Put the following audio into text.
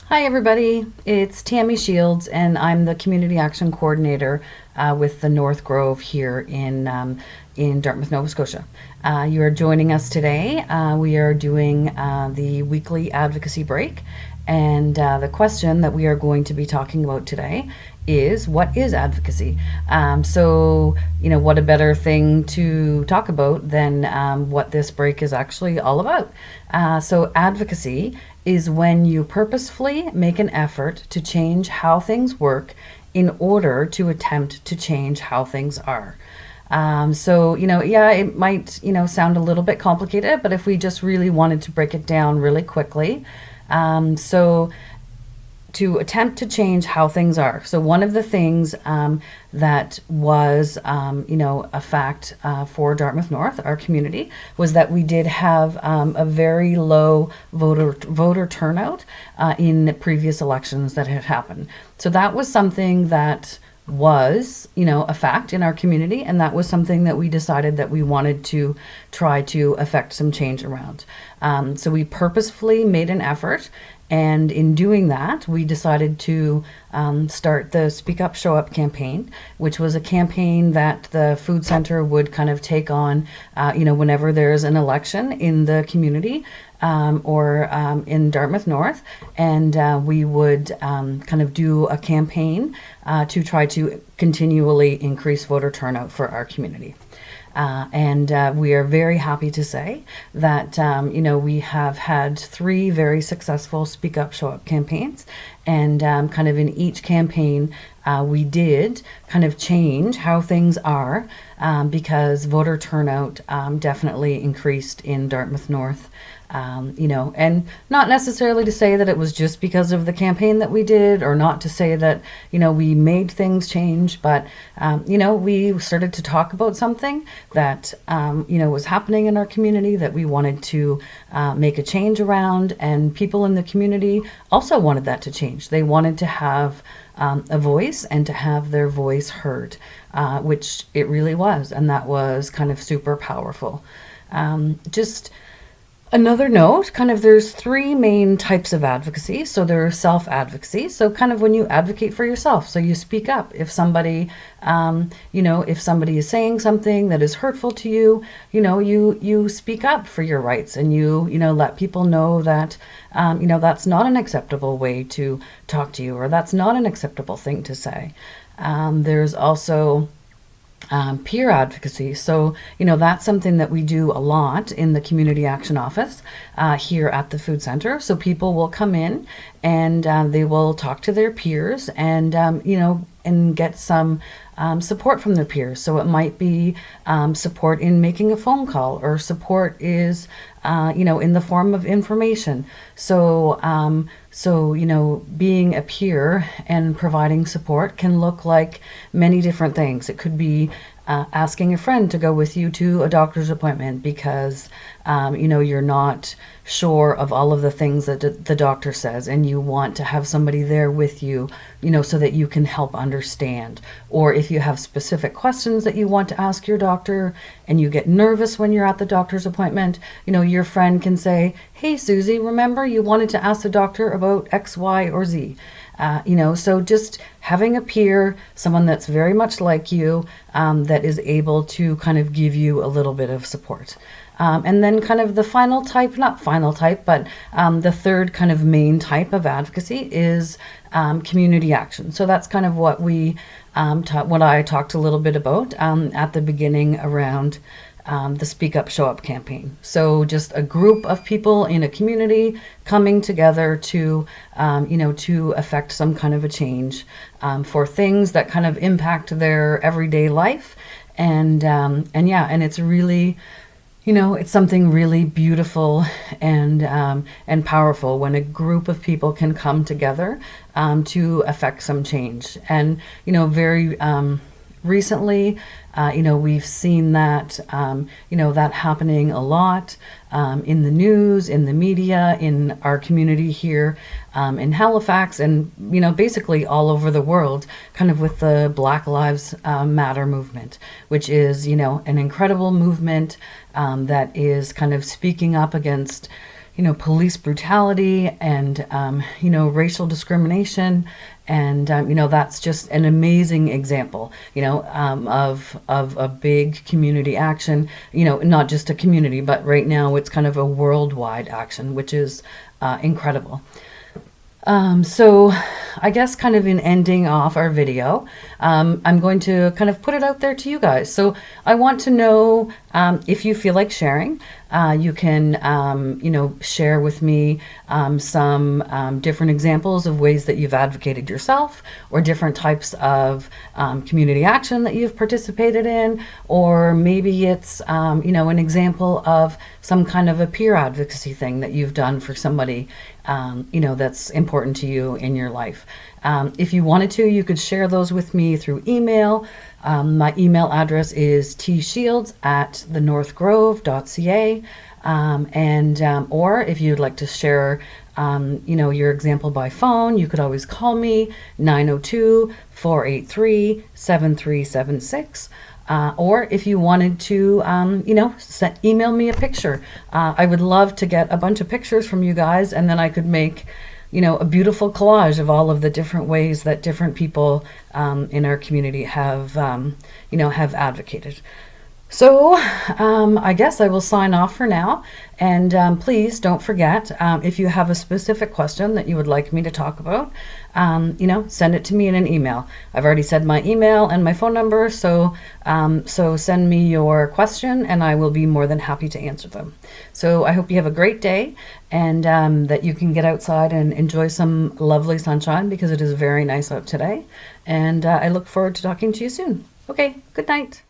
Hi, everybody. It's Tammy Shields, and I'm the Community Action Coordinator with the North Grove here in Dartmouth, Nova Scotia. You are joining us today. We are doing the weekly Advocacy Break, and the question that we are going to be talking about today is, what is advocacy? What a better thing to talk about than what this break is actually all about. Advocacy is when you purposefully make an effort to change how things work in order to attempt to change how things are. It might, sound a little bit complicated, but if we just really wanted to break it down really quickly, to attempt to change how things are. So one of the things that was, a fact for Dartmouth North, our community, was that we did have a very low voter turnout in previous elections that had happened. So that was something that was, a fact in our community, and that was something that we decided that we wanted to try to affect some change around. So we purposefully made an effort, and in doing that, we decided to start the Speak Up, Show Up campaign, which was a campaign that the food center would kind of take on, whenever there's an election in the community or in Dartmouth North. And we would kind of do a campaign to try to continually increase voter turnout for our community. We are very happy to say that, we have had 3 very successful Speak Up, Show Up campaigns. And kind of in each campaign, we did kind of change how things are because voter turnout definitely increased in Dartmouth North. And not necessarily to say that it was just because of the campaign that we did, or not to say that, we made things change, but, we started to talk about something that, was happening in our community that we wanted to make a change around, and people in the community also wanted that to change. They wanted to have a voice and to have their voice heard, which it really was, and that was kind of super powerful. Just another note, kind of there's 3 main types of advocacy. So there's self-advocacy. So kind of when you advocate for yourself, so you speak up. If somebody, if somebody is saying something that is hurtful to you, you speak up for your rights, and you let people know that, that's not an acceptable way to talk to you, or that's not an acceptable thing to say. There's also peer advocacy. So, that's something that we do a lot in the Community Action Office here at the Food Center. So people will come in and they will talk to their peers and, and get some support from their peers. So it might be support in making a phone call, or support is, in the form of information. So, being a peer and providing support can look like many different things. It could be asking a friend to go with you to a doctor's appointment because, you're not sure of all of the things that the doctor says, and you want to have somebody there with you, so that you can help understand. Or if you have specific questions that you want to ask your doctor and you get nervous when you're at the doctor's appointment, your friend can say, "Hey, Susie, remember you wanted to ask the doctor about X, Y, or Z." So just having a peer, someone that's very much like you, that is able to kind of give you a little bit of support. And then kind of the final type, not final type, but the third kind of main type of advocacy is community action. So that's kind of what what I talked a little bit about at the beginning around the Speak Up, Show Up campaign. So just a group of people in a community coming together to, to affect some kind of a change for things that kind of impact their everyday life. And it's really, it's something really beautiful and powerful when a group of people can come together to affect some change. And, very recently, we've seen that, that happening a lot in the news, in the media, in our community here in Halifax, and, basically all over the world, kind of with the Black Lives Matter movement, which is, an incredible movement that is kind of speaking up against, police brutality and, racial discrimination. And, that's just an amazing example, of a big community action, not just a community, but right now it's kind of a worldwide action, which is incredible. So I guess kind of in ending off our video, I'm going to kind of put it out there to you guys. So I want to know if you feel like sharing. You can, share with me some different examples of ways that you've advocated yourself, or different types of community action that you've participated in, or maybe it's, an example of some kind of a peer advocacy thing that you've done for somebody, that's important to you in your life. If you wanted to, you could share those with me through email. My email address is tshields@thenorthgrove.ca. Or if you'd like to share, your example by phone, you could always call me 902-483-7376. Or if you wanted to, email me a picture. I would love to get a bunch of pictures from you guys, and then I could make, a beautiful collage of all of the different ways that different people in our community have, have advocated. So I guess I will sign off for now. And please don't forget, if you have a specific question that you would like me to talk about, send it to me in an email. I've already said my email and my phone number, so send me your question and I will be more than happy to answer them. So I hope you have a great day, and that you can get outside and enjoy some lovely sunshine, because it is very nice out today. And I look forward to talking to you soon. Okay, good night.